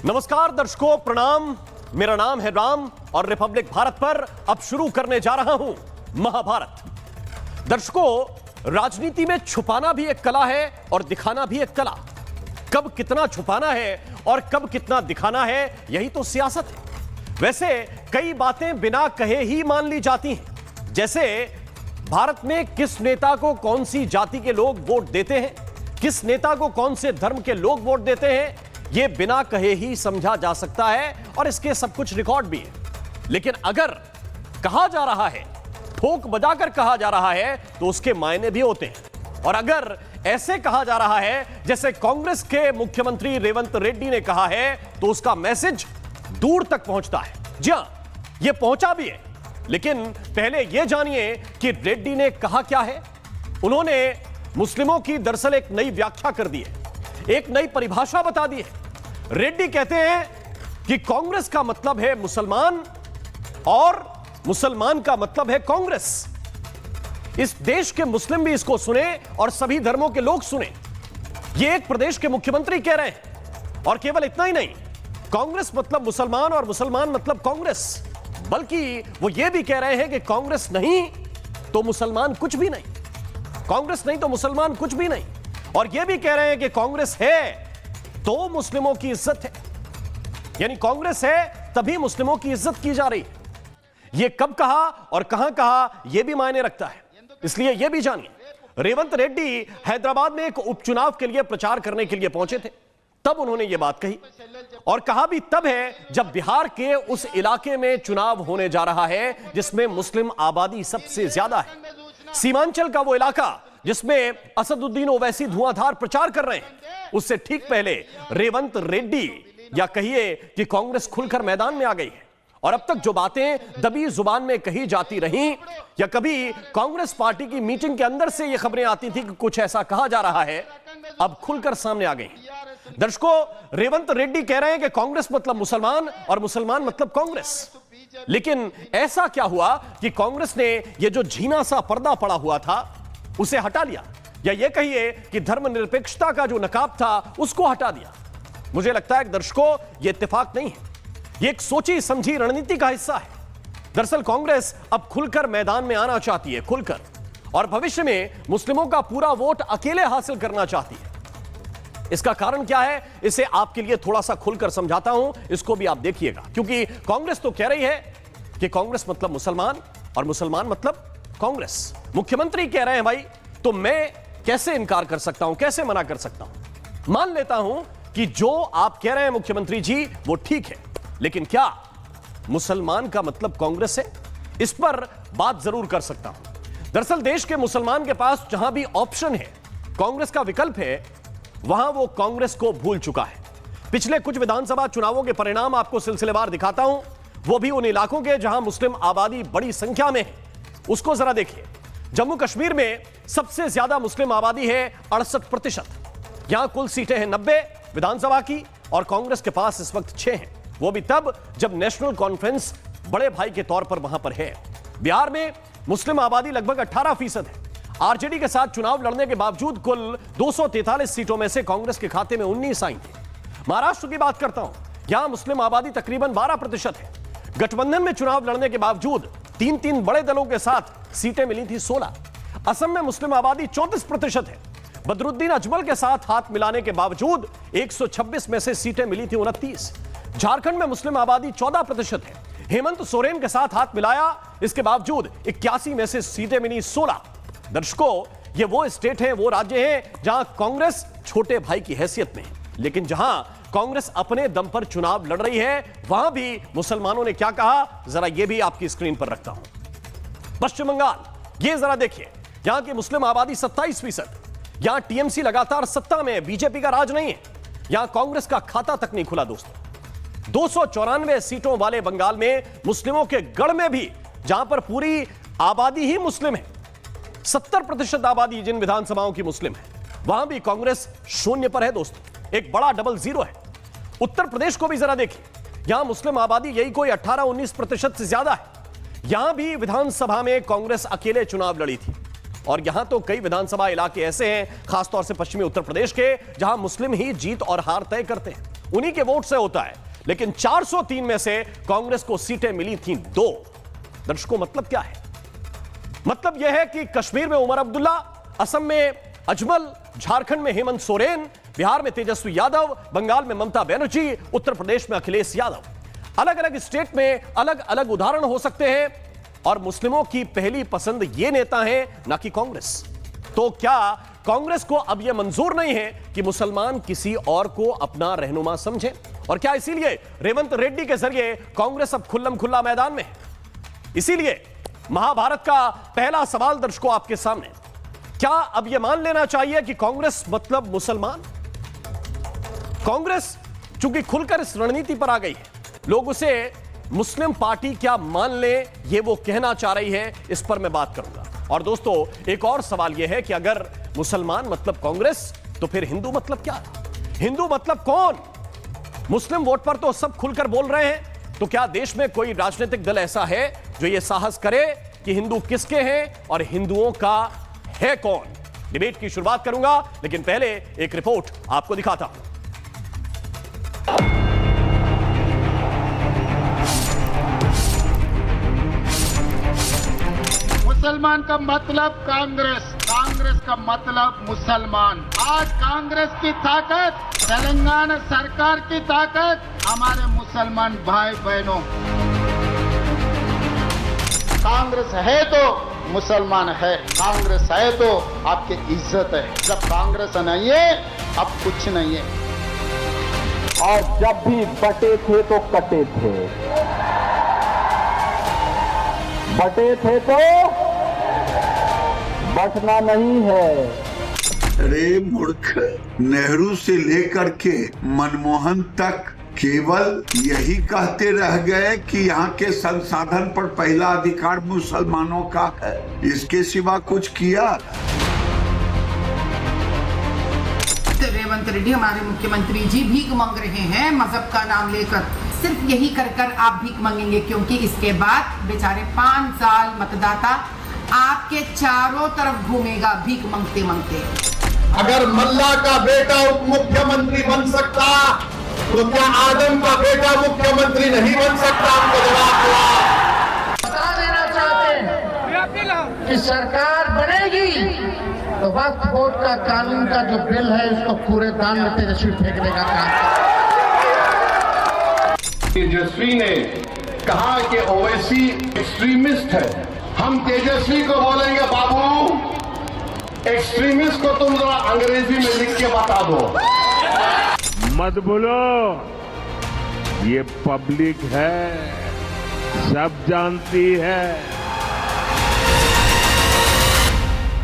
नमस्कार दर्शकों, प्रणाम। मेरा नाम है राम और रिपब्लिक भारत पर अब शुरू करने जा रहा हूं महाभारत। दर्शकों, राजनीति में छुपाना भी एक कला है और दिखाना भी एक कला। कब कितना छुपाना है और कब कितना दिखाना है, यही तो सियासत है। वैसे कई बातें बिना कहे ही मान ली जाती हैं, जैसे भारत में किस नेता को कौन सी जाति के लोग वोट देते हैं, किस नेता को कौन से धर्म के लोग वोट देते हैं, यह बिना कहे ही समझा जा सकता है और इसके सब कुछ रिकॉर्ड भी है। लेकिन अगर कहा जा रहा है, ठोक बजाकर कहा जा रहा है, तो उसके मायने भी होते हैं। और अगर ऐसे कहा जा रहा है जैसे कांग्रेस के मुख्यमंत्री रेवंत रेड्डी ने कहा है, तो उसका मैसेज दूर तक पहुंचता है। जी हां, यह पहुंचा भी है। लेकिन पहले यह जानिए कि रेड्डी ने कहा क्या है। उन्होंने मुस्लिमों की दरअसल एक नई व्याख्या कर दी है, एक नई परिभाषा बता दी है। रेड्डी कहते हैं कि कांग्रेस का मतलब है मुसलमान और मुसलमान का मतलब है कांग्रेस। इस देश के मुस्लिम भी इसको सुने और सभी धर्मों के लोग सुने। यह एक प्रदेश के मुख्यमंत्री कह रहे हैं। और केवल इतना ही नहीं, कांग्रेस मतलब मुसलमान और मुसलमान मतलब कांग्रेस, बल्कि वो ये भी कह रहे हैं कि कांग्रेस नहीं तो मुसलमान कुछ भी नहीं, कांग्रेस नहीं तो मुसलमान कुछ भी नहीं। और ये भी कह रहे हैं कि कांग्रेस है तो मुस्लिमों की इज्जत है, यानी कांग्रेस है तभी मुस्लिमों की इज्जत की जा रही है। यह कब कहा और कहां कहा, यह भी मायने रखता है। इसलिए यह भी जानिए, रेवंत रेड्डी हैदराबाद में एक उपचुनाव के लिए प्रचार करने के लिए पहुंचे थे, तब उन्होंने यह बात कही। और कहा भी तब है जब बिहार के उस इलाके में चुनाव होने जा रहा है जिसमें मुस्लिम आबादी सबसे ज्यादा है। सीमांचल का वो इलाका जिसमें असदुद्दीन ओवैसी धुआंधार प्रचार कर रहे हैं, उससे ठीक पहले रेवंत रेड्डी, या कहिए कि कांग्रेस खुलकर मैदान में आ गई है। और अब तक जो बातें दबी जुबान में कही जाती रहीं, या कभी कांग्रेस पार्टी की मीटिंग के अंदर से ये खबरें आती थी कि कुछ ऐसा कहा जा रहा है, अब खुलकर सामने आ गई। दर्शकों, रेवंत रेड्डी कह रहे हैं कि कांग्रेस मतलब मुसलमान और मुसलमान मतलब कांग्रेस। लेकिन ऐसा क्या हुआ कि कांग्रेस ने यह जो झीना सा पर्दा पड़ा हुआ था उसे हटा लिया, या यह कहिए कि धर्मनिरपेक्षता का जो नकाब था उसको हटा दिया। मुझे लगता है कि दर्शकों, यह इत्तेफाक नहीं है, यह एक सोची समझी रणनीति का हिस्सा है। दरअसल कांग्रेस अब खुलकर मैदान में आना चाहती है, खुलकर, और भविष्य में मुस्लिमों का पूरा वोट अकेले हासिल करना चाहती है। इसका कारण क्या है, इसे आपके लिए थोड़ा सा खुलकर समझाता हूं, इसको भी आप देखिएगा। क्योंकि कांग्रेस तो कह रही है कि कांग्रेस मतलब मुसलमान और मुसलमान मतलब कांग्रेस। मुख्यमंत्री कह रहे हैं भाई, तो मैं कैसे इनकार कर सकता हूं, कैसे मना कर सकता हूं। मान लेता हूं कि जो आप कह रहे हैं मुख्यमंत्री जी वो ठीक है, लेकिन क्या मुसलमान का मतलब कांग्रेस है? इस पर बात जरूर कर सकता हूं। दरअसल देश के मुसलमान के पास जहां भी ऑप्शन है, कांग्रेस का विकल्प है, वहां वो कांग्रेस को भूल चुका है। पिछले कुछ विधानसभा चुनावों के परिणाम आपको सिलसिलेवार दिखाता हूं, वो भी उन इलाकों के जहां मुस्लिम आबादी बड़ी संख्या में है। उसको जरा देखिए। जम्मू कश्मीर में सबसे ज्यादा मुस्लिम आबादी है 68%। यहां कुल सीटें हैं 90 विधानसभा की, और कांग्रेस के पास इस वक्त 6 हैं, वो भी तब जब नेशनल कॉन्फ्रेंस बड़े भाई के तौर पर वहां पर है। बिहार में मुस्लिम आबादी लगभग 18% है। आरजेडी के साथ चुनाव लड़ने के बावजूद कुल 243 सीटों में से कांग्रेस के खाते में 19 आई थी। महाराष्ट्र की बात करता हूं, यहां मुस्लिम आबादी तकरीबन 12% है। गठबंधन में चुनाव लड़ने के बावजूद 3 बड़े दलों के साथ सीटें मिली थी 16। असम में मुस्लिम आबादी 34% है। बदरुद्दीन अजमल के साथ हाथ मिलाने के बावजूद 126 में से सीटें मिली थी 29। झारखंड में मुस्लिम आबादी 14% है। हेमंत सोरेन के साथ हाथ मिलाया, इसके बावजूद 81 में से सीटें मिली 16। दर्शकों, ये वो स्टेट हैं, वो राज्य हैं जहां कांग्रेस छोटे भाई की हैसियत में है। लेकिन जहां कांग्रेस अपने दम पर चुनाव लड़ रही है, वहां भी मुसलमानों ने क्या कहा, जरा ये भी आपकी स्क्रीन पर रखता हूं। पश्चिम बंगाल, ये जरा देखिए, यहां की मुस्लिम आबादी 27%। यहां टीएमसी लगातार सत्ता में है, बीजेपी का राज नहीं है। यहां कांग्रेस का खाता तक नहीं खुला दोस्तों। 294 सीटों वाले बंगाल में मुस्लिमों के गढ़ में भी, जहां पर पूरी आबादी ही मुस्लिम है, 70% आबादी जिन विधानसभाओं की मुस्लिम है, वहां भी कांग्रेस शून्य पर है दोस्तों। एक बड़ा डबल जीरो है। उत्तर प्रदेश को भी जरा देखिए, यहां मुस्लिम आबादी यही कोई 18-19% से ज्यादा है। यहां भी विधानसभा में कांग्रेस अकेले चुनाव लड़ी थी, और यहां तो कई विधानसभा इलाके ऐसे हैं, खासतौर से पश्चिमी उत्तर प्रदेश के, जहां मुस्लिम ही जीत और हार तय करते हैं। उन्हीं के वोट से होता है, लेकिन 403 में से कांग्रेस को सीटें मिली थी 2। दर्शकों, मतलब क्या है? मतलब यह है कि कश्मीर में उमर अब्दुल्ला, असम में अजमल, झारखंड में हेमंत सोरेन, बिहार में तेजस्वी यादव, बंगाल में ममता बनर्जी, उत्तर प्रदेश में अखिलेश यादव। अलग अलग स्टेट में अलग अलग उदाहरण हो सकते हैं, और मुस्लिमों की पहली पसंद ये नेता हैं, ना कि कांग्रेस। तो क्या कांग्रेस को अब यह मंजूर नहीं है कि मुसलमान किसी और को अपना रहनुमा समझें? और क्या इसीलिए रेवंत रेड्डी के जरिए कांग्रेस अब खुल्लम खुल्ला मैदान में है? इसीलिए महाभारत का पहला सवाल दर्शकों आपके सामने, क्या अब यह मान लेना चाहिए कि कांग्रेस मतलब मुसलमान? कांग्रेस चूंकि खुलकर इस रणनीति पर आ गई है, लोग उसे मुस्लिम पार्टी क्या मान ले, ये वो कहना चाह रही है, इस पर मैं बात करूंगा। और दोस्तों, एक और सवाल यह है कि अगर मुसलमान मतलब कांग्रेस, तो फिर हिंदू मतलब क्या? हिंदू मतलब कौन? मुस्लिम वोट पर तो सब खुलकर बोल रहे हैं, तो क्या देश में कोई राजनीतिक दल ऐसा है जो यह साहस करे कि हिंदू किसके हैं और हिंदुओं का है कौन? डिबेट की शुरुआत करूंगा, लेकिन पहले एक रिपोर्ट आपको दिखाता हूं। मुसलमान का मतलब कांग्रेस, कांग्रेस का मतलब मुसलमान। आज कांग्रेस की ताकत, तेलंगाना सरकार की ताकत हमारे मुसलमान भाई बहनों। कांग्रेस है तो मुसलमान है, कांग्रेस है तो आपकी इज्जत है। जब कांग्रेस नहीं है, अब कुछ नहीं है। और जब भी बटे थे तो कटे थे, बटे थे तो बटना नहीं है। अरे मूर्ख, नेहरू से लेकर के मनमोहन तक केवल यही कहते रह गए कि यहाँ के संसाधन पर पहला अधिकार मुसलमानों का है, इसके सिवा कुछ किया? रेवंत रेड्डी हमारे मुख्यमंत्री जी भीख मांग रहे हैं मजहब का नाम लेकर। सिर्फ यही कर कर आप भीख मांगेंगे, क्योंकि इसके बाद बेचारे 5 साल मतदाता आपके चारों तरफ घूमेगा भीख मांगते मांगते। अगर मल्ला का बेटा उप मुख्यमंत्री बन सकता, तो क्या आदम का बेटा मुख्यमंत्री नहीं बन सकता? हमको जवाब दिया। बता देना चाहते हैं कि सरकार बनेगी तो वक्फ बोर्ड का कानून का जो बिल है उसको पूरे दान में तेजस्वी फेंकने का काम। तेजस्वी ने कहा कि ओवैसी एक्सट्रीमिस्ट है। हम तेजस्वी को बोलेंगे, बाबू एक्सट्रीमिस्ट को तुम जरा अंग्रेजी में लिख के बता दो। मत बोलो, ये पब्लिक है, सब जानती है।